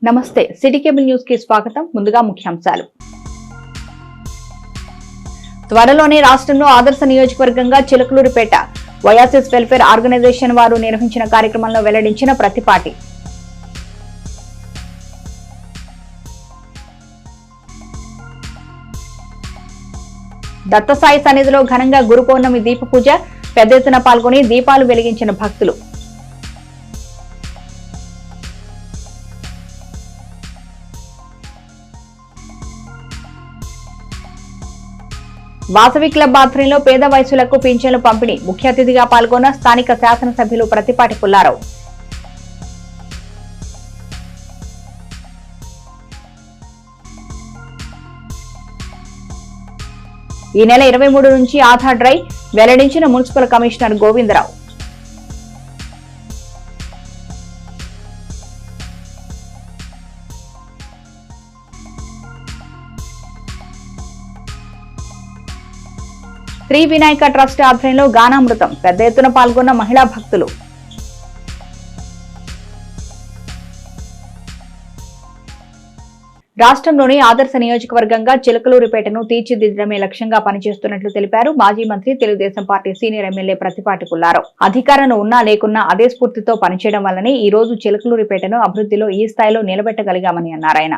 నమస్తే city cable news కి స్వాగతం. ముందుగా ముఖ్యాంశాలు. త్వరలోనే రాష్ట్రంలో ఆదర్శ నియోజకవర్గంగా చిలకలూరిపేట ఓయాసిస్ వెల్ఫేర్ ఆర్గనైజేషన్ వారు నిర్వహించిన కార్యక్రమంలో వెల్లడించిన ప్రతిపాటి. దత్తసాయి సన్నిధిలో ఘనంగా గురు పౌర్ణమి దీప పూజ, పెద్ద ఎత్తున పాల్గొని దీపాలు వెలిగించిన భక్తులు. వాసవి క్లబ్ ఆధ్వర్యంలో పేద వయసులకు పింఛన్లు పంపిణీ, ముఖ్య అతిథిగా పాల్గొన్న స్థానిక శాసనసభ్యులు ప్రతిపాటి పుల్లారావు. ఈ నెల 23 నుంచి ఆధార్ డ్రైవ్ వెల్లడించిన municipal commissioner Govindarao. Shri Vinayaka trust ఆధ్వర్యంలో గానామృతం, పెద్ద ఎత్తున పాల్గొన్న మహిళా భక్తులు. రాష్ట్రంలోని ఆదర్శ నియోజకవర్గంగా చిలకలూరిపేటను తీర్చిదిద్దడమే లక్ష్యంగా పనిచేస్తున్నట్లు తెలిపారు మాజీ మంత్రి, Telugu Desam party senior MLA Prathipati Pullarao. అధికారంలో ఉన్నా లేకున్నా అదే స్ఫూర్తితో పనిచేయడం వల్లనే ఈ రోజు చిలకలూరిపేటను అభివృద్ధిలో ఈ స్థాయిలో నిలబెట్టగలిగామని అన్నారు ఆయన.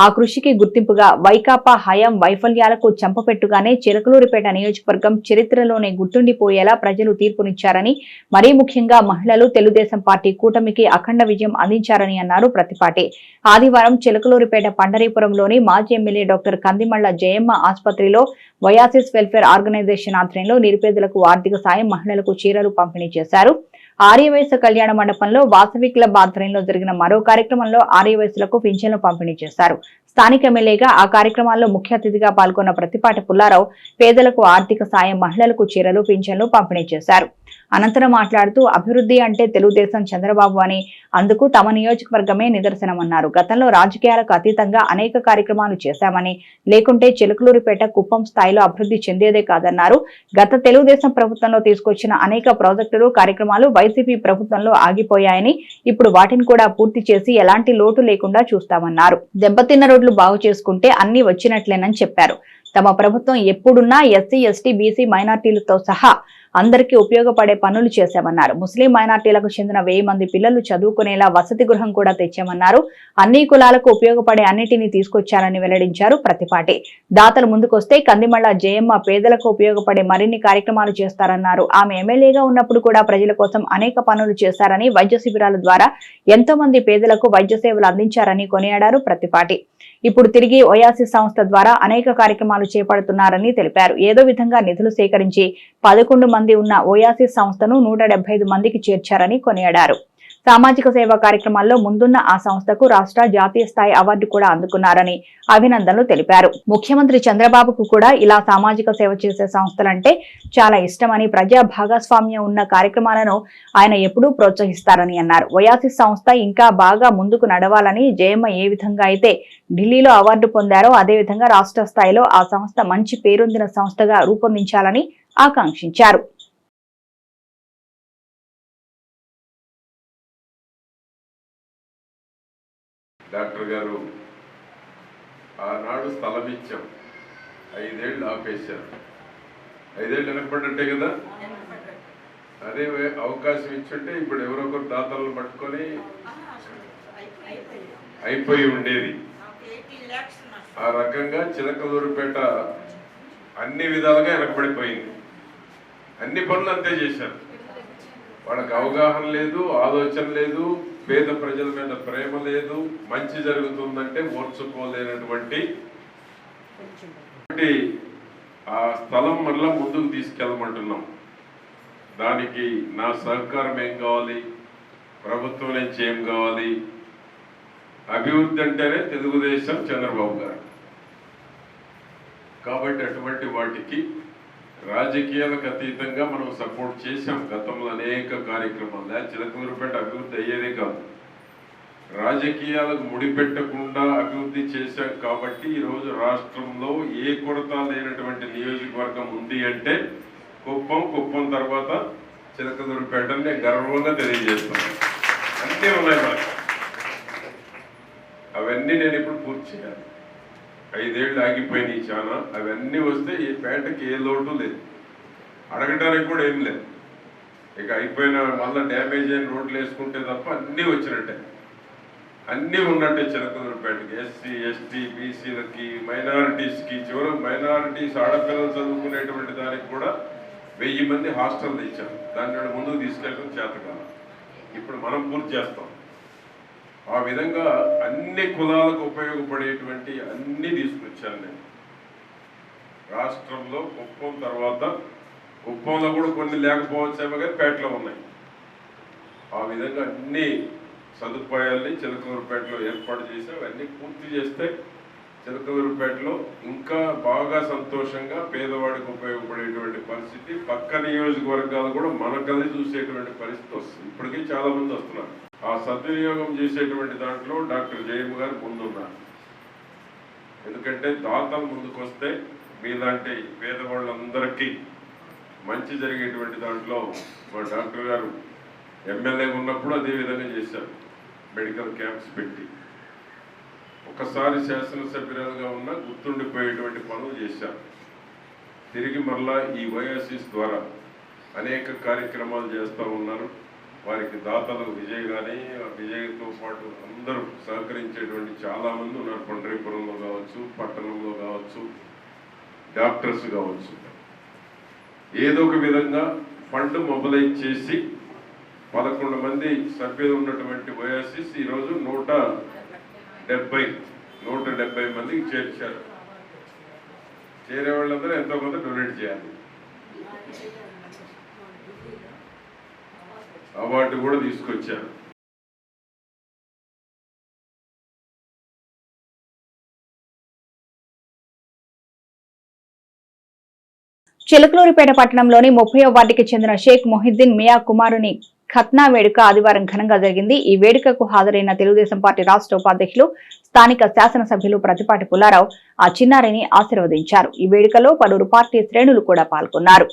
ఆ కృషికి గుర్తింపుగా వైకాపా హయాం వైఫల్యాలకు చెంపపెట్టుగానే చిలకలూరిపేట నియోజకవర్గం చరిత్రలోనే గుర్తుండిపోయేలా ప్రజలు తీర్పునిచ్చారని, మరీ ముఖ్యంగా మహిళలు తెలుగుదేశం పార్టీ కూటమికి అఖండ విజయం అందించారని అన్నారు ప్రతిపాటి. ఆదివారం చిలకలూరిపేట పండరీపురంలోని మాజీ ఎమ్మెల్యే డాక్టర్ కందిమళ్ల జయమ్మ ఆసుపత్రిలో ఓయాసిస్ వెల్ఫేర్ ఆర్గనైజేషన్ ఆధ్వర్యంలో నిరుపేదలకు ఆర్థిక సాయం, మహిళలకు చీరలు పంపిణీ చేశారు. ఆర్యవైశ్య కళ్యాణ మండపంలో వాసవి క్లబ్ ఆధ్వర్యంలో జరిగిన మరో కార్యక్రమంలో ఆర్యవైశ్యులకు పింఛన్లు పంపిణీ చేశారు. స్థానిక ఎమ్మెల్యేగా ఆ కార్యక్రమాల్లో ముఖ్య అతిథిగా పాల్గొన్న ప్రతిపాటి పుల్లారావు పేదలకు ఆర్థిక సాయం, మహిళలకు చీరలు, పింఛన్లు పంపిణీ చేశారు. అనంతరం మాట్లాడుతూ అభివృద్ధి అంటే తెలుగుదేశం, చంద్రబాబు అని, అందుకు తమ నియోజకవర్గమే నిదర్శనమన్నారు. గతంలో రాజకీయాలకు అతీతంగా అనేక కార్యక్రమాలు చేశామని, లేకుంటే చిలకలూరిపేట కుప్పం స్థాయిలో అభివృద్ధి చెందేదే కాదన్నారు. గత తెలుగుదేశం ప్రభుత్వంలో తీసుకొచ్చిన అనేక ప్రాజెక్టులు, కార్యక్రమాలు వైసీపీ ప్రభుత్వంలో ఆగిపోయాయని, ఇప్పుడు వాటిని కూడా పూర్తి చేసి ఎలాంటి లోటు లేకుండా చూస్తామన్నారు. దెబ్బతిన్న రోడ్లు బాగు చేసుకుంటే అన్ని వచ్చినట్లేనని చెప్పారు. తమ ప్రభుత్వం ఎప్పుడున్నా ఎస్సీ, ఎస్టీ, బీసీ, మైనార్టీలతో సహా అందరికీ ఉపయోగపడే పనులు చేశామన్నారు. ముస్లిం మైనార్టీలకు చెందిన 1000 మంది పిల్లలు చదువుకునేలా వసతి గృహం కూడా తెచ్చామన్నారు. అన్ని కులాలకు ఉపయోగపడే అన్నిటినీ తీసుకొచ్చారని వెల్లడించారు ప్రతిపాటి. దాతలు ముందుకొస్తే కందిమళ్ల జయమ్మ పేదలకు ఉపయోగపడే మరిన్ని కార్యక్రమాలు చేస్తారన్నారు. ఆమె ఎమ్మెల్యేగా ఉన్నప్పుడు కూడా ప్రజల కోసం అనేక పనులు చేశారని, వైద్య శిబిరాల ద్వారా ఎంతో మంది పేదలకు వైద్య సేవలు అందించారని కొనియాడారు ప్రతిపాటి. ఇప్పుడు తిరిగి ఓయాసిస్ సంస్థ ద్వారా అనేక కార్యక్రమాలు చేపడుతున్నారని తెలిపారు. ఏదో విధంగా నిధులు సేకరించి 11 మంది ఉన్న ఓయాసిస్ సంస్థను 175 మందికి చేర్చారని కొనియాడారు. సామాజిక సేవా కార్యక్రమాల్లో ముందున్న ఆ సంస్థకు రాష్ట్ర, జాతీయ స్థాయి అవార్డు కూడా అందుకున్నారని అభినందనలు తెలిపారు. ముఖ్యమంత్రి చంద్రబాబుకు కూడా ఇలా సామాజిక సేవ చేసే సంస్థలంటే చాలా ఇష్టమని, ప్రజా భాగస్వామ్యం ఉన్న కార్యక్రమాలను ఆయన ఎప్పుడూ ప్రోత్సహిస్తారని అన్నారు. ఓయాసిస్ సంస్థ ఇంకా బాగా ముందుకు నడవాలని, జయమ్మ ఏ విధంగా అయితే ఢిల్లీలో అవార్డు పొందారో అదేవిధంగా రాష్ట్ర స్థాయిలో ఆ సంస్థ మంచి పేరొందిన సంస్థగా రూపొందించాలని ఆకాంక్షించారు. డాక్టర్ గారు ఆనాడు స్థలం ఇచ్చాం, 5 ఏళ్ళు ఆపేశారు. 5 ఏళ్ళు వెనకబడ్డంటే కదా, అదే అవకాశం ఇచ్చుంటే ఇప్పుడు ఎవరొకరు దాతలను పట్టుకొని అయిపోయి ఉండేది. ఆ రకంగా చిలకలూరిపేట అన్ని విధాలుగా వెనకబడిపోయింది. అన్ని పనులు అంతే చేశారు. వాళ్ళకి అవగాహన లేదు, ఆలోచన లేదు, పేద ప్రజల మీద ప్రేమ లేదు, మంచి జరుగుతుందంటే ఓర్చుకోలేనటువంటి ఆ స్థలం మళ్ళా ముందుకు తీసుకెళ్ళమంటున్నాం. దానికి నా సహకారం ఏం కావాలి, ప్రభుత్వం నుంచి ఏం కావాలి? అభివృద్ధి అంటేనే తెలుగుదేశం, చంద్రబాబు గారు. కాబట్టి అటువంటి వాటికి రాజకీయాలకు అతీతంగా మనం సపోర్ట్ చేశాం. గతంలో అనేక కార్యక్రమాలు. చిలకలూరిపేట అభివృద్ధి అయ్యేదే కాదు, రాజకీయాలకు ముడిపెట్టకుండా అభివృద్ధి చేశాం. కాబట్టి ఈరోజు రాష్ట్రంలో ఏ కొరత లేనటువంటి నియోజకవర్గం ఉంది అంటే కుప్పం తర్వాత చిలకలూరిపేటని నేను గర్వంగా తెలియజేస్తున్నాను. అన్నీ ఉన్నాయి మనకి. అవన్నీ నేను ఇప్పుడు పూర్తి చేయాలి. 5 ఏళ్ళు ఆగిపోయినాయి చాలా. అవన్నీ వస్తే ఈ పేటకి ఏ లోటు లేదు, అడగడానికి కూడా ఏం లేదు. ఇక అయిపోయిన మళ్ళీ డ్యామేజ్ అయిన రోడ్లు వేసుకుంటే తప్ప అన్నీ వచ్చినట్టే, అన్నీ ఉన్నట్టే. చిలకలూరుపేటకి ఎస్సీ ఎస్టీ బీసీలకి మైనారిటీస్కి, చివరికి మైనారిటీస్ ఆడపిల్లలు చదువుకునేటువంటి దానికి కూడా 1000 మంది హాస్టల్ తెచ్చాం. దాన్ని ముందుకు తీసుకెళ్ళడం చేతకాలం. ఇప్పుడు మనం పూర్తి చేస్తాం. ఆ విధంగా అన్ని కులాలకు ఉపయోగపడేటువంటి అన్నీ తీసుకొచ్చాను నేను. రాష్ట్రంలో కుప్పం తర్వాత, కుప్పంలో కూడా కొన్ని లేకపోవచ్చేమో కానీ పేటలో ఉన్నాయి. ఆ విధంగా అన్ని సదుపాయాల్ని చిలకలూరుపేటలో ఏర్పాటు చేసి అవన్నీ పూర్తి చేస్తే చిలకలూరుపేటలో ఇంకా బాగా సంతోషంగా పేదవాడికి ఉపయోగపడేటువంటి పరిస్థితి, పక్క నియోజకవర్గాలు కూడా మన కలిసి చూసేటువంటి పరిస్థితి వస్తుంది. ఇప్పటికీ చాలా మంది వస్తున్నారు. ఆ సద్వినియోగం చేసేటువంటి దాంట్లో డాక్టర్ జయమ్మ గారు ముందున్నారు. ఎందుకంటే దాతలు ముందుకు వస్తే మీలాంటి పేదవాళ్ళందరికీ మంచి జరిగేటువంటి దాంట్లో మా డాక్టర్ గారు ఎమ్మెల్యే ఉన్నప్పుడు అదే విధంగా చేశారు. మెడికల్ క్యాంప్స్ పెట్టి ఒకసారి శాసనసభ్యులుగా ఉన్న గుర్తుండిపోయేటువంటి పనులు చేశారు. తిరిగి మరలా ఈ ఓయాసిస్ ద్వారా అనేక కార్యక్రమాలు చేస్తూ ఉన్నారు. వారికి దాతలు విజయ్ కానీ, విజయ్తో పాటు అందరూ సహకరించేటువంటి చాలామంది ఉన్నారు. పండరీపురంలో కావచ్చు, పట్టణంలో కావచ్చు, డాక్టర్స్ కావచ్చు. ఏదో ఒక విధంగా ఫండ్ మొబిలైజ్ చేసి 11 మంది సభ్యులు ఉన్నటువంటి ఓయాసిస్ ఈరోజు 170 మందికి చేర్చారు. చేరే వాళ్ళందరూ ఎంతో కొంత డొనేట్ చేయాలి. అవార్డు కూడా తీసుకొచ్చారు. చిలకలూరిపేట పట్టణంలోని 30వ వార్డుకి చెందిన షేక్ మొహిద్దీన్ మియా కుమారుని ఖత్నా వేడుక ఆదివారం ఘనంగా జరిగింది. ఈ వేడుకకు హాజరైన తెలుగుదేశం పార్టీ రాష్ట్ర ఉపాధ్యక్షులు, స్థానిక శాసనసభ్యులు ప్రతిపాటి పుల్లారావు ఆ చిన్నారిని ఆశీర్వదించారు. ఈ వేడుకలో పలువురు పార్టీ శ్రేణులు కూడా పాల్గొన్నారు.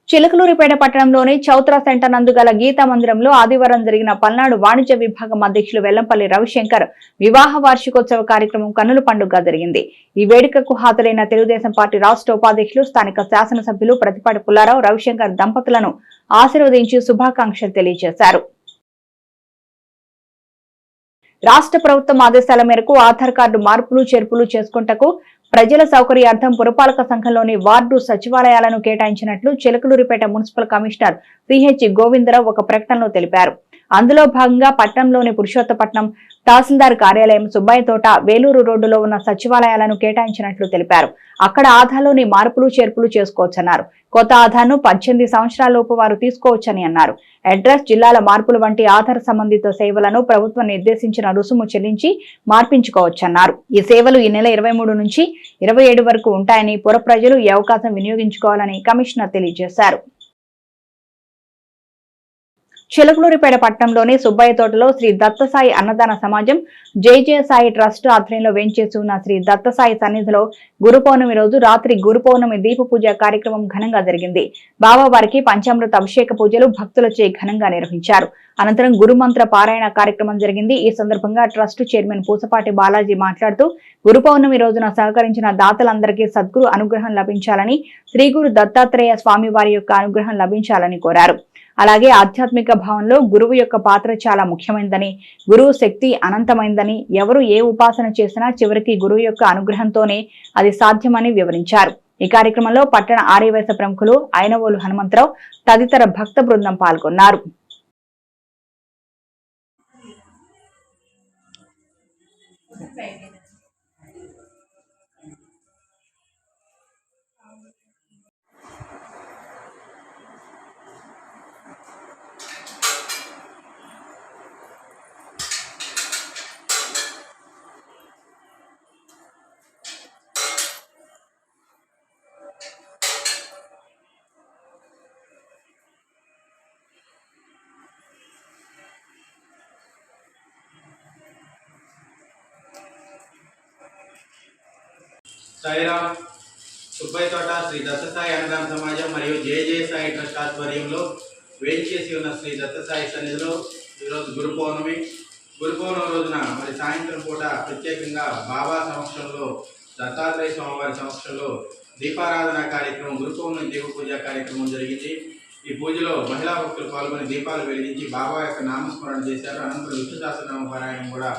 చిలకలూరిపేట పట్టణంలోని చౌత్రా సెంటర్ నందు గల గీతా మందిరంలో ఆదివారం జరిగిన పల్నాడు వాణిజ్య విభాగం అధ్యక్షులు వెల్లంపల్లి రవిశంకర్ వివాహ వార్షికోత్సవ కార్యక్రమం కన్నుల పండుగగా జరిగింది. ఈ వేడుకకు హాజరైన తెలుగుదేశం పార్టీ రాష్ట్ర ఉపాధ్యక్షులు, స్థానిక శాసనసభ్యులు ప్రతిపాటి పుల్లారావు, రవిశంకర్ దంపతులను ఆశీర్వదించి శుభాకాంక్షలు తెలియజేశారు. రాష్ట్ర ప్రభుత్వం ఆదేశాల మేరకు ఆధార్ కార్డు మార్పులు చేర్పులు చేసుకుంటకు ప్రజల సౌకర్యార్థం పురపాలక సంఘంలోని వార్డు సచివాలయాలను కేటాయించినట్లు Chilakaluripet municipal commissioner CH Govinda Rao ఒక ప్రకటనలో తెలిపారు. అందులో భాగంగా పట్టణంలోని పురుషోత్తపట్నం తహసీల్దార్ కార్యాలయం, సుబ్బయ్య తోట, వేలూరు రోడ్డులో ఉన్న సచివాలయాలను కేటాయించినట్లు తెలిపారు. అక్కడ ఆధార్లోని మార్పులు చేర్పులు చేసుకోవచ్చన్నారు. కొత్త ఆధార్ను 18 సంవత్సరాలలోపు వారు తీసుకోవచ్చని అన్నారు. అడ్రస్, జిల్లాల మార్పులు వంటి ఆధార్ సంబంధిత సేవలను ప్రభుత్వం నిర్దేశించిన రుసుము చెల్లించి మార్పించుకోవచ్చన్నారు. ఈ సేవలు ఈ నెల 23 నుంచి 27 వరకు ఉంటాయని, పుర ప్రజలు ఈ అవకాశం వినియోగించుకోవాలని కమిషనర్ తెలియజేశారు. చిలకలూరిపేట పట్టణంలోని సుబ్బయ్య తోటలో శ్రీ దత్తసాయి అన్నదాన సమాజం, జయ సాయి ట్రస్ట్ ఆధ్వర్యంలో వేంచేసి ఉన్న శ్రీ దత్తసాయి సన్నిధిలో గురు పౌర్ణమి రోజు రాత్రి గురు పౌర్ణమి దీప పూజ కార్యక్రమం ఘనంగా జరిగింది. బాబావారికి పంచామృత అభిషేక పూజలు భక్తులచే ఘనంగా నిర్వహించారు. అనంతరం గురుమంత్ర పారాయణ కార్యక్రమం జరిగింది. ఈ సందర్భంగా ట్రస్ట్ చైర్మన్ పూసపాటి బాలాజీ మాట్లాడుతూ గురు పౌర్ణమి రోజున సహకరించిన దాతలందరికీ సద్గురు అనుగ్రహం లభించాలని, శ్రీ గురు దత్తాత్రేయ స్వామి వారి యొక్క అనుగ్రహం లభించాలని కోరారు. అలాగే ఆధ్యాత్మిక భావంలో గురువు యొక్క పాత్ర చాలా ముఖ్యమైనదని, గురువు శక్తి అనంతమైందని, ఎవరు ఏ ఉపాసన చేసినా చివరికి గురువు యొక్క అనుగ్రహంతోనే అది సాధ్యమని వివరించారు. ఈ కార్యక్రమంలో పట్టణ ఆర్యవైశ్య ప్రముఖులు ఐనవోలు హనుమంతరావు తదితర భక్త బృందం పాల్గొన్నారు. సాయిరామ్ సుబ్బయ్య తోట శ్రీ దత్తసాయి అన్నదాన సమాజం మరియు జయ సాయి ట్రస్ట్ ఆధ్వర్యంలో వేంచేసి ఉన్న శ్రీ దత్తసాయి సన్నిధిలో ఈరోజు గురు పౌర్ణమి గురు పౌర్ణమి రోజున మరి సాయంత్రం పూట ప్రత్యేకంగా బాబా సమక్షంలో దత్తాత్రేయ స్వామివారి సమక్షంలో దీపారాధన కార్యక్రమం, గురు పౌర్ణమి దీప పూజ కార్యక్రమం జరిగింది. ఈ పూజలో మహిళా భక్తులు పాల్గొని దీపాలు వెలిగించి బాబా యొక్క నామస్మరణ చేశారు. అనంతరం విష్ణు సహస్రనామ పారాయణం కూడా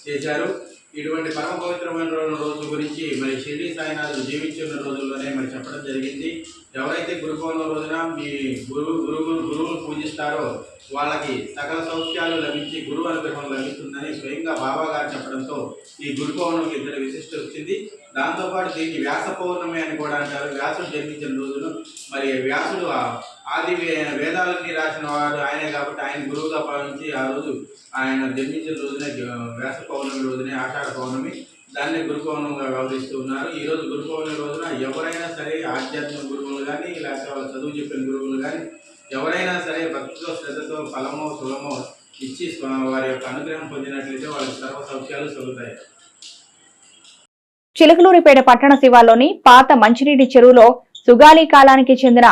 చేశారు. ఇటువంటి పరమ పవిత్రమైన రోజు గురించి మరి షిరిడి సాయినాథుడు జీవించిన రోజుల్లోనే మరి చెప్పడం జరిగింది. ఎవరైతే గురు పౌర్ణమి రోజున మీ గురువును పూజిస్తారో వాళ్ళకి సకల సౌఖ్యాలు లభించి గురువు అనుగ్రహం లభిస్తుందని స్వయంగా బాబా గారు చెప్పడంతో ఈ గురు పౌర్ణమికి ఇద్దరు విశిష్ట వచ్చింది. దాంతోపాటు దీన్ని వ్యాస పౌర్ణమి అని కూడా అంటారు. వ్యాసుడు జన్మించిన రోజును మరి వ్యాసుడు ఆది వేదాలన్నీ రాసిన వాడు ఆయనే కాబట్టి ఆయన గురువుగా భావించి ఆ రోజు ఆయన జన్మించిన రోజునే వ్యాస పౌర్ణమి రోజునే ఆషాఢ పౌర్ణమి, దాన్ని గురు పౌర్ణమిగా వ్యవహరిస్తూ ఉన్నారు. ఈరోజు గురు పౌర్ణమి రోజున ఎవరైనా సరే ఆధ్యాత్మిక గురువులు కానీ లేకపోతే వాళ్ళ చదువు చెప్పిన గురువులు కానీ ఎవరైనా సరే భక్తితో శ్రద్ధతో ఫలమో సులమో ఇచ్చి వారి యొక్క అనుగ్రహం పొందినట్లయితే వాళ్ళకి సర్వ సౌఖ్యాలు కలుగుతాయి. చిలకలూరిపేట పట్టణ శివార్లోని పాత మంచినీటి చెరువులో సుగాలి కాలానికి చెందిన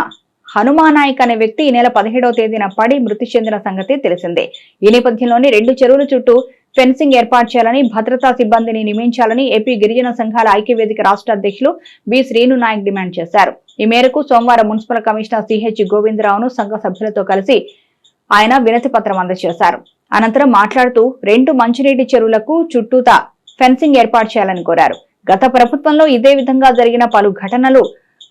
హనుమానాయక్ అనే వ్యక్తి ఈ నెల 17వ తేదీన పడి మృతి చెందిన సంగతి తెలిసిందే. ఈ నేపథ్యంలోని 2 చెరువుల చుట్టూ ఫెన్సింగ్ ఏర్పాటు చేయాలని, భద్రతా సిబ్బందిని నియమించాలని ఏపీ గిరిజన సంఘాల ఐక్యవేదిక రాష్ట్ర అధ్యక్షులు బి శ్రీను నాయక్ డిమాండ్ చేశారు. ఈ మేరకు సోమవారం మున్సిపల్ కమిషనర్ సిహెచ్ గోవిందరావును సంఘ సభ్యులతో కలిసి ఆయన వినతి పత్రం అందజేశారు. అనంతరం మాట్లాడుతూ 2 మంచినీటి చెరువులకు చుట్టూతా ఫెన్సింగ్ ఏర్పాటు చేయాలని కోరారు. గత ప్రభుత్వంలో ఇదే విధంగా జరిగిన పలు ఘటనలు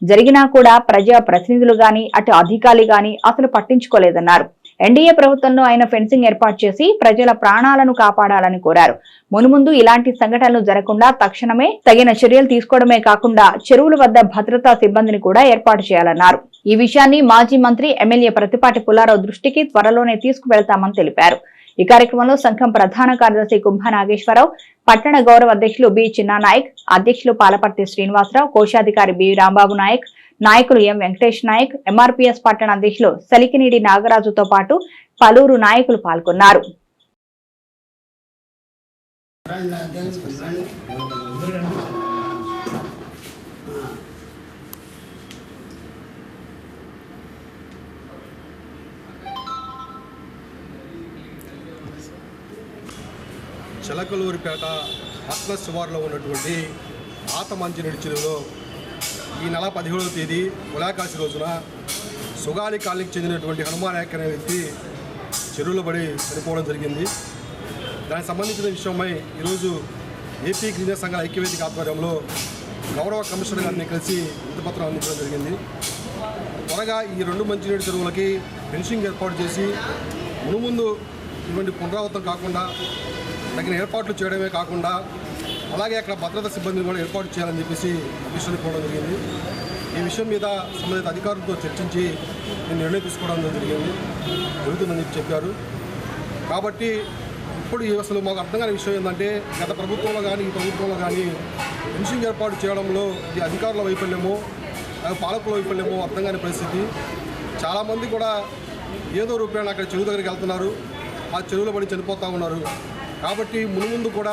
జరిగినా కూడా ప్రజా ప్రతినిధులు గాని అటు అధికారులు గాని అసలు పట్టించుకోలేదన్నారు. ఎన్డీఏ ప్రభుత్వంలో ఆయన ఫెన్సింగ్ ఏర్పాటు చేసి ప్రజల ప్రాణాలను కాపాడాలని కోరారు. మున్ముందు ఇలాంటి సంఘటనలు జరగకుండా తక్షణమే తగిన చర్యలు తీసుకోవడమే కాకుండా చెరువుల వద్ద భద్రతా సిబ్బందిని కూడా ఏర్పాటు చేయాలన్నారు. ఈ విషయాన్ని మాజీ మంత్రి ఎమ్మెల్యే ప్రతిపాటి పుల్లారావు దృష్టికి త్వరలోనే తీసుకువెళ్తామని తెలిపారు. ఈ కార్యక్రమంలో సంఘం ప్రధాన కార్యదర్శి కుంభ నాగేశ్వరరావు, పట్టణ గౌరవ అధ్యక్షులు బి చిన్నానాయక్, అధ్యక్షులు పాలపర్తి శ్రీనివాసరావు, కోశాధికారి బి రాంబాబు నాయక్, నాయకులు ఎం వెంకటేష్ నాయక్, ఎంఆర్పీఎస్ పట్టణ అధ్యక్షులు సలికినీడి నాగరాజుతో పాటు పలువురు నాయకులు పాల్గొన్నారు. చిలకలూరిపేట పట్ల శివారులో ఉన్నటువంటి పాత మంచినీటి చెరువులో ఈ నెల 17వ తేదీ ఉలాకాశి రోజున సుగాలి కాలనీకి చెందినటువంటి హనుమానాయక్ అనే వ్యక్తి చెరువులో పడి చనిపోవడం జరిగింది. దానికి సంబంధించిన విషయమై ఈరోజు ఏపీ గిరిజన సంఘాల ఐక్యవేదిక ఆధ్వర్యంలో గౌరవ కమిషనర్ గారిని కలిసి వినతిపత్రం అందించడం జరిగింది. త్వరగా ఈ 2 మంచినీటి చెరువులకి ఫెన్సింగ్ ఏర్పాటు చేసి మునుముందు ఇటువంటి పునరావృతం కాకుండా తగిన ఏర్పాట్లు చేయడమే కాకుండా అలాగే అక్కడ భద్రతా సిబ్బందిని కూడా ఏర్పాటు చేయాలని చెప్పేసి కమిషన్ కోవడం జరిగింది. ఈ విషయం మీద సంబంధిత అధికారులతో చర్చించి నేను నిర్ణయం తీసుకోవడం జరుగుతుందని చెప్పారు. కాబట్టి ఇప్పుడు అసలు మాకు అర్థం కాని విషయం ఏంటంటే గత ప్రభుత్వంలో కానీ ఈ ప్రభుత్వంలో కానీ ఫెన్సింగ్ ఏర్పాటు చేయడంలో ఈ అధికారుల వైఫల్యమో పాలకుల వైఫల్యమో అర్థం కాని పరిస్థితి. చాలామంది కూడా ఏదో రూపాయలు అక్కడ చెరువు దగ్గరికి వెళ్తున్నారు, ఆ చెరువులో పడి చనిపోతూ ఉన్నారు. కాబట్టి మునుముందు కూడా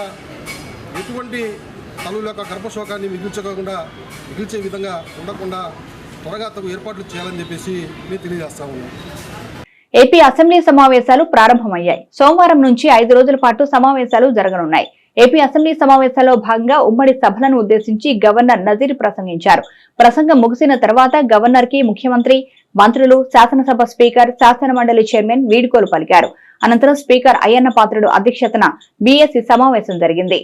ఎటువంటి తల్లుల యొక్క గర్భశోకాన్ని మిగిల్చే విధంగా ఉండకుండా త్వరగా తగు ఏర్పాట్లు చేయాలని చెప్పేసి నేను తెలియజేస్తా ఉన్నాను. ఏపీ అసెంబ్లీ సమావేశాలు ప్రారంభమయ్యాయి. సోమవారం నుంచి 5 రోజుల పాటు సమావేశాలు జరగనున్నాయి. ఏపీ అసెంబ్లీ సమావేశాల్లో భాగంగా ఉమ్మడి సభలను ఉద్దేశించి గవర్నర్ నజీర్ ప్రసంగించారు. ప్రసంగం ముగిసిన తర్వాత గవర్నర్ కి ముఖ్యమంత్రి, మంత్రులు, శాసనసభ స్పీకర్, శాసనమండలి చైర్మన్ వీడ్కోలు పలికారు. అనంతరం స్పీకర్ అయ్యన్న పాత్రుడు అధ్యక్షతన బీఎస్సీ సమావేశం జరిగింది.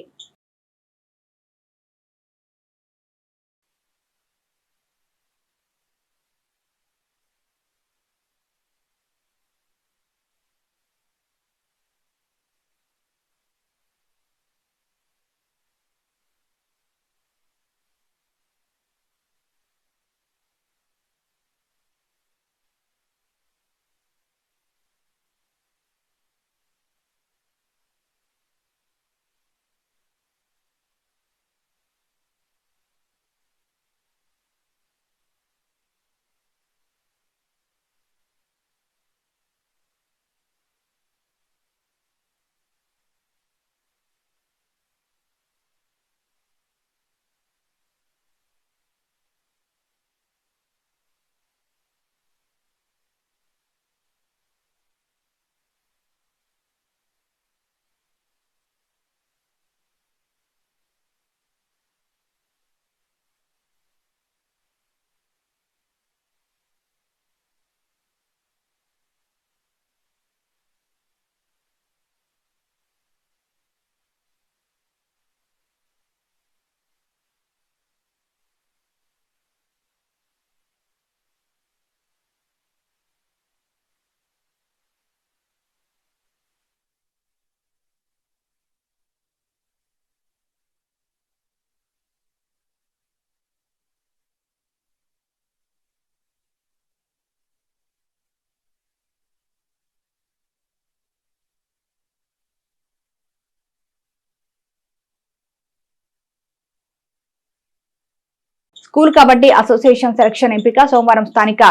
స్కూల్ కబడ్డీ అసోసియేషన్ సెలక్షన్ ఎంపిక సోమవారం స్థానిక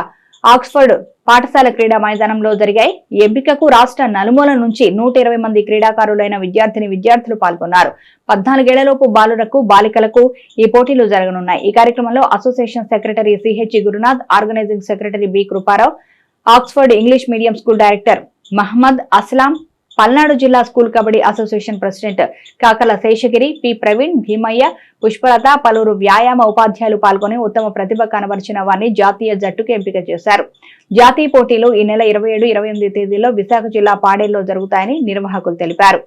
ఆక్స్ఫర్డ్ పాఠశాల క్రీడా మైదానంలో జరిగాయి. ఈ ఎంపికకు రాష్ట్ర నలుమూల నుంచి 120 మంది క్రీడాకారులైన విద్యార్థులు పాల్గొన్నారు. 14 ఏళ్లలోపు బాలురకు బాలికలకు ఈ పోటీలు జరగనున్నాయి. ఈ కార్యక్రమంలో association secretary CH Gurunath, organizing secretary B Kriparao, Oxford English medium school director Mohammed Aslam, Palnadu జిల్లా school kabaddi association president Kakala Seshagiri, P Praveen, Bhimayya, Pushpalatha, పలువురు వ్యాయామ ఉపాధ్యాయులు పాల్గొని ఉత్తమ ప్రతిభ కనబరిచిన వారిని జాతీయ జట్టుకు ఎంపిక చేశారు. జాతీయ పోటీలు ఈ నెల 27, 28 తేదీల్లో విశాఖ జిల్లా పాడేరులో జరుగుతాయని నిర్వాహకులు తెలిపారు.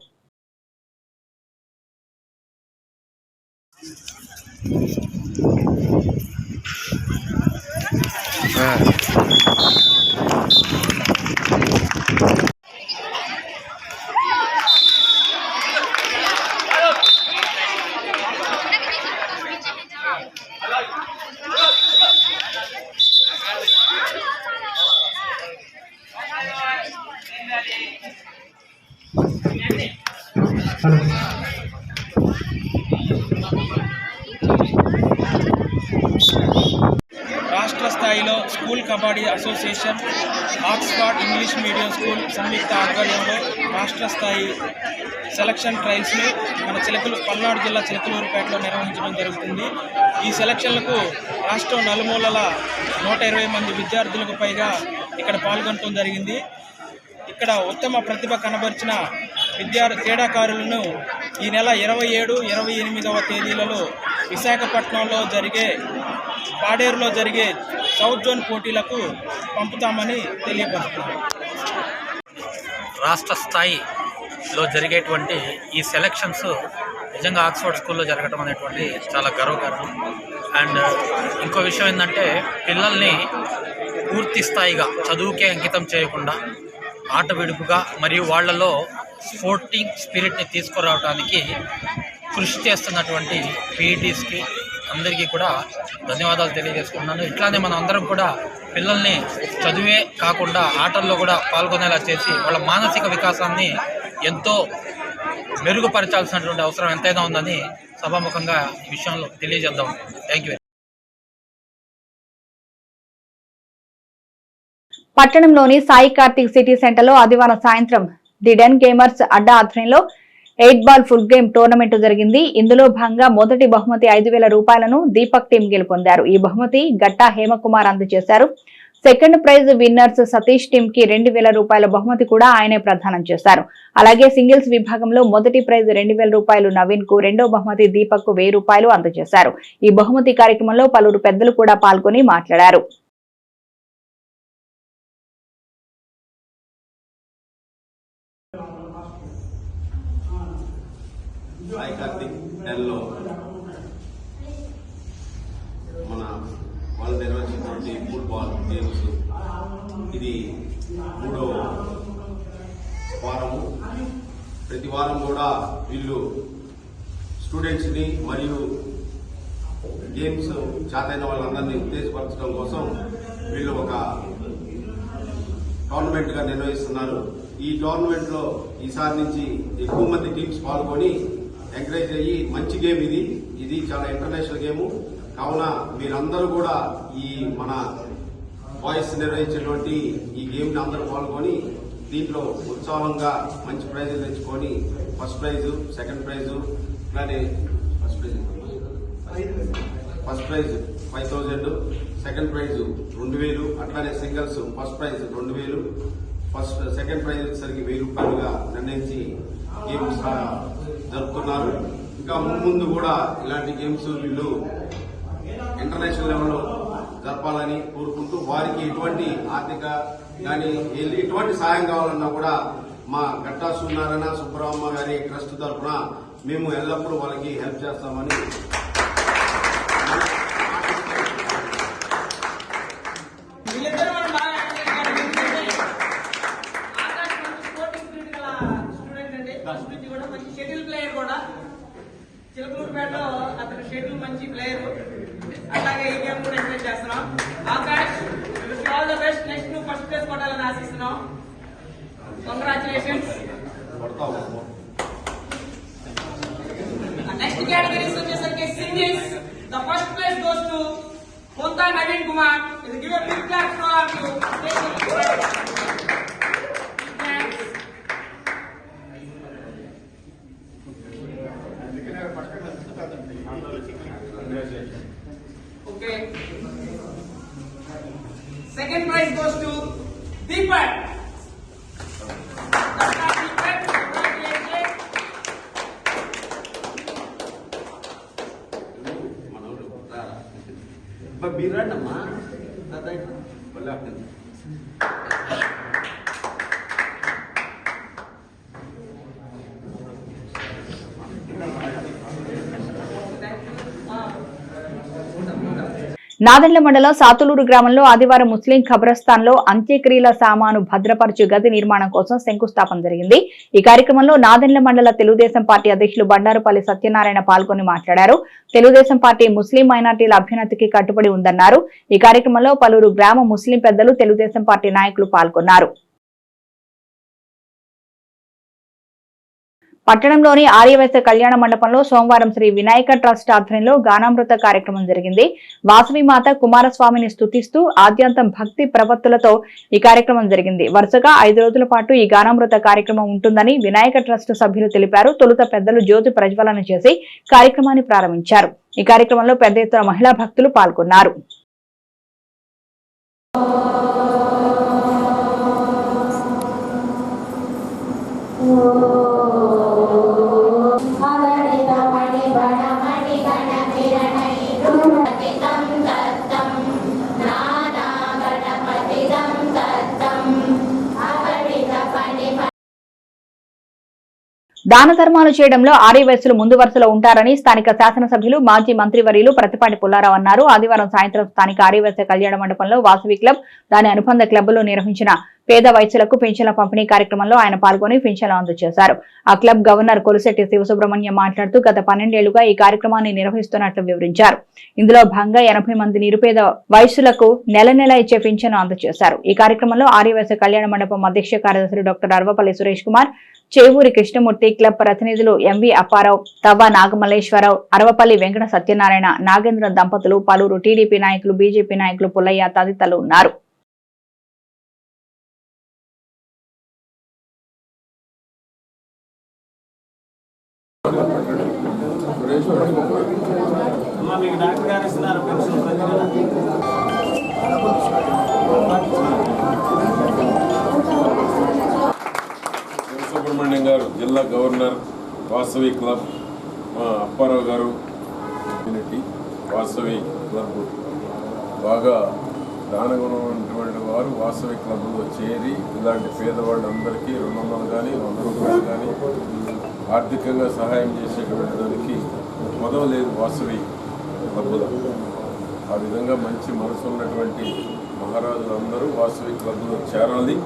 రాష్ట్ర స్థాయిలో school kabaddi association Oxford English medium school సంయుక్త ఆధ్వర్యంలో రాష్ట్ర స్థాయి సెలక్షన్ ట్రయల్స్ని పల్నాడు జిల్లా చిలకలూరుపేటలో నిర్వహించడం జరుగుతుంది. ఈ సెలక్షన్లకు రాష్ట్రం నలుమూలల 120 మంది విద్యార్థులకు పైగా ఇక్కడ పాల్గొనడం జరిగింది. ఇక్కడ ఉత్తమ ప్రతిభ కనబరిచిన క్రీడాకారులను ఈ నెల 27, 28వ తేదీలలో విశాఖపట్నంలో పాడేరులో జరిగే సౌత్ జోన్ పోటీలకు పంపుతామని తెలియపరుస్తున్నారు. రాష్ట్ర స్థాయిలో జరిగేటువంటి ఈ సెలక్షన్స్ నిజంగా ఆక్స్ఫర్డ్ స్కూల్లో జరగడం అనేటువంటి చాలా గర్వకారణం. అండ్ ఇంకో విషయం ఏంటంటే పిల్లల్ని పూర్తి స్థాయిగా చదువుకే అంకితం చేయకుండా ఆట విడుపుగా మరియు వాళ్ళలో స్పోర్టింగ్ స్పిరిట్ని తీసుకురావడానికి కృషి చేస్తున్నటువంటి పీఈటీస్కి అందరికీ కూడా ధన్యవాదాలు తెలియజేసుకుంటున్నాను. ఇట్లానే మనం అందరం కూడా పిల్లల్ని చదువే కాకుండా ఆటల్లో కూడా పాల్గొనేలా చేసి వాళ్ళ మానసిక వికాసాన్ని ఎంతో మెరుగుపరచాల్సినటువంటి అవసరం ఎంతైనా ఉందని సభాముఖంగా ఈ విషయంలో తెలియజేద్దాం. Thank you. పట్టణంలోని సాయి కార్తిక్ సిటీ సెంటర్లో ఆదివారం సాయంత్రం ది డెన్ గేమర్స్ అడ్డా ఆధ్వర్యంలో 8 బాల్ ఫుల్ గేమ్ టోర్నమెంట్ జరిగింది. ఇందులో భాగంగా మొదటి బహుమతి 5,000 రూపాయలను దీపక్ టీం గెలుపొందారు. ఈ బహుమతి గట్టా హేమకుమార్ అందజేశారు. Second prize winners Satish team కి 2,000 రూపాయల బహుమతి కూడా ఆయనే ప్రదానం చేశారు. అలాగే సింగిల్స్ విభాగంలో మొదటి ప్రైజ్ 2,000 రూపాయలు నవీన్ కు, రెండో బహుమతి దీపక్ కు 1,000 రూపాయలు అందజేశారు. ఈ బహుమతి కార్యక్రమంలో పలువురు పెద్దలు కూడా పాల్గొని మాట్లాడారు. సాయి కార్తిక్ నెలలో మన వాళ్ళు నిర్వహించినటువంటి ఫుట్బాల్ గేమ్స్ ఇది 3వ వారము. ప్రతి వారం కూడా వీళ్ళు స్టూడెంట్స్ని మరియు గేమ్స్ చేతైన వాళ్ళందరినీ ఉత్తేజపరచడం కోసం వీళ్ళు ఒక టోర్నమెంట్గా నిర్వహిస్తున్నారు. ఈ టోర్నమెంట్లో ఈసారి నుంచి ఎక్కువ మంది టీమ్స్ పాల్గొని ఎంకరేజ్ అయ్యి మంచి గేమ్ ఇది చాలా ఇంటర్నేషనల్ గేమ్ కావున మీరందరూ కూడా ఈ మన బాయ్స్ నిర్వహించేటువంటి ఈ గేమ్ ని అందరూ పాల్గొని దీంట్లో ఉత్సాహంగా మంచి ప్రైజులు తెచ్చుకొని ఫస్ట్ ప్రైజ్, సెకండ్ ప్రైజ్, అలానే ఫస్ట్ ప్రైజ్ 5,000, సెకండ్ ప్రైజ్ 2,000, అట్లానే singles first prize 2,000, second prize వచ్చేసరికి 1,000 రూపాయలుగా నిర్ణయించి గేమ్స్ జరుపుతున్నారు. ఇంకా ముందు కూడా ఇలాంటి గేమ్స్ వీళ్ళు ఇంటర్నేషనల్ లెవెల్లో జరపాలని కోరుకుంటూ వారికి ఎటువంటి ఆర్థిక కానీ ఎటువంటి సాయం కావాలన్నా కూడా మా గట్టా సూర్యనారాయణ సుబ్బరామ గారి ట్రస్ట్ తరఫున మేము ఎల్లప్పుడూ వాళ్ళకి హెల్ప్ చేస్తామని చిలకలూరుపేటలో అతని షెడ్యూల్ మంచి ప్లేయర్. అట్లాగే ఈ గేమ్ కూడా ఎంకరేజ్ చేస్తున్నాం. Akash all the best. Next నువ్వు ఫస్ట్ ప్లేస్ కొట్టాలని ఆశిస్తున్నాం. కంగ్రాచులేషన్స్. నెక్స్ట్ కేటగిరీస్ వచ్చేసరికి singles. The first place goes to Monta Naveen Kumar. Give a big clap to all of you. Okay. Second prize goes to Deepak. Biranama, Nadendla మండలం సాతులూరు గ్రామంలో ఆదివారం ముస్లిం ఖబరస్థాన్లో అంత్యక్రియల సామాను భద్రపరచు గది నిర్మాణం కోసం శంకుస్థాపన జరిగింది. ఈ కార్యక్రమంలో నాదెండ్ల మండల తెలుగుదేశం పార్టీ అధ్యక్షులు బండారుపల్లి సత్యనారాయణ పాల్గొని మాట్లాడారు. తెలుగుదేశం పార్టీ ముస్లిం మైనార్టీల అభ్యున్నతికి కట్టుబడి ఉందన్నారు. ఈ కార్యక్రమంలో పలువురు గ్రామ ముస్లిం పెద్దలు తెలుగుదేశం పార్టీ నాయకులు పాల్గొన్నారు. పట్టణంలోని ఆర్యవైశ్య కళ్యాణ మండపంలో సోమవారం శ్రీ వినాయక ట్రస్ట్ ఆధ్వర్యంలో గానామృత కార్యక్రమం జరిగింది. వాసవి మాత కుమారస్వామిని స్తుతిస్తూ ఆద్యంతం భక్తి ప్రవత్తులతో ఈ కార్యక్రమం జరిగింది. వరుసగా 5 రోజుల పాటు ఈ గానామృత కార్యక్రమం ఉంటుందని వినాయక ట్రస్ట్ సభ్యులు తెలిపారు. తొలుత పెద్దలు జ్యోతి ప్రజ్వలన చేసి కార్యక్రమాన్ని ప్రారంభించారు. ఈ కార్యక్రమంలో పెద్ద ఎత్తున మహిళా భక్తులు పాల్గొన్నారు. దాన ధర్మాలు చేయడంలో ఆర్యవైశ్యులు ముందు వరుసలో ఉంటారని స్థానిక శాసనసభ్యులు మాజీ మంత్రివర్యులు ప్రతిపాటి పుల్లారావు అన్నారు. ఆదివారం సాయంత్రం స్థానిక ఆర్యవైశ్య కళ్యాణ మండపంలో వాసవి క్లబ్, దాని అనుబంధ క్లబ్లో నిర్వహించిన పేద వైశ్యులకు పింఛన్ల పంపిణీ కార్యక్రమంలో ఆయన పాల్గొని పింఛన్లు అందజేశారు. ఆ క్లబ్ గవర్నర్ కొలిశెట్టి శివసుబ్రహ్మణ్యం మాట్లాడుతూ గత 12 ఏళ్లుగా ఈ కార్యక్రమాన్ని నిర్వహిస్తున్నట్లు వివరించారు. ఇందులో భాగంగా 80 మంది నిరుపేద వైశ్యులకు నెల ఇచ్చే పింఛన్ను అందజేశారు. ఈ కార్యక్రమంలో ఆర్యవైశ్య కళ్యాణ మండపం అధ్యక్ష కార్యదర్శి డాక్టర్ అర్వపల్లి సురేష్ కుమార్, చేవూరి కృష్ణమూర్తి, క్లబ్ ప్రతినిధులు ఎంవి అప్పారావు, తవ్వ నాగమల్లేశ్వరరావు, అరవపల్లి వెంకట సత్యనారాయణ, నాగేంద్ర దంపతులు, పలువురు టీడీపీ నాయకులు, బీజేపీ నాయకులు, పుల్లయ్య తదితరులు ఉన్నారు. సుబ్రహ్మణ్యం గారు, జిల్లా గవర్నర్, వాసవి క్లబ్, అప్పారావు గారు, కమ్యూనిటీ వాసవి క్లబ్ బాగా దానగుణం ఉన్నటువంటి వారు వాసవి క్లబ్లో చేరి ఇలాంటి పేదవాళ్ళందరికీ 200 కానీ 100 రూపాయలు కానీ ఆర్థికంగా సహాయం చేసేటువంటి దానికి మొదవలేదు వాసవి క్లబ్లో. ఆ విధంగా మంచి మనసు ఉన్నటువంటి మహారాజులందరూ వాసవి క్లబ్లో చేరాలి.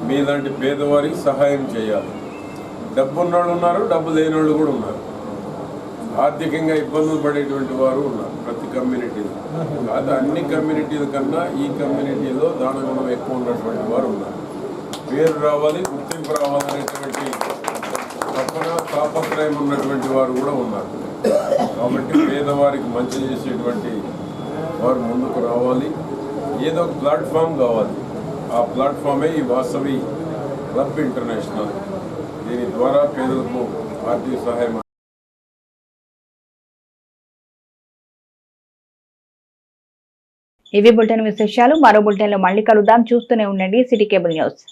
మీలాంటి పేదవారికి సహాయం చేయాలి. డబ్బు ఉన్నోళ్ళు ఉన్నారు, డబ్బు లేని వాళ్ళు కూడా ఉన్నారు. ఆర్థికంగా ఇబ్బందులు పడేటువంటి వారు ఉన్నారు ప్రతి కమ్యూనిటీలో. అది అన్ని కమ్యూనిటీల కన్నా ఈ కమ్యూనిటీలో దానగుణం ఎక్కువ ఉన్నటువంటి వారు ఉన్నారు. పేరు రావాలి, గుర్తింపు రావాలనేటువంటి తప్పన తాపత్రయం ఉన్నటువంటి వారు కూడా ఉన్నారు. కాబట్టి పేదవారికి మంచి చేసేటువంటి వారు ముందుకు రావాలి. ఏదో ఒక ప్లాట్ఫామ్ కావాలి. ఆ ప్లాట్ఫామే ఈ వాసవి క్లబ్ ఇంటర్నేషనల్. దీని ద్వారా పేదలకు ఆర్థిక సహాయం. ఇవి బులెటిన్ విశేషాలు. మరో బులెటిన్లో మళ్ళీ కలుద్దాం. చూస్తూనే ఉండండి సిటీ కేబుల్ న్యూస్.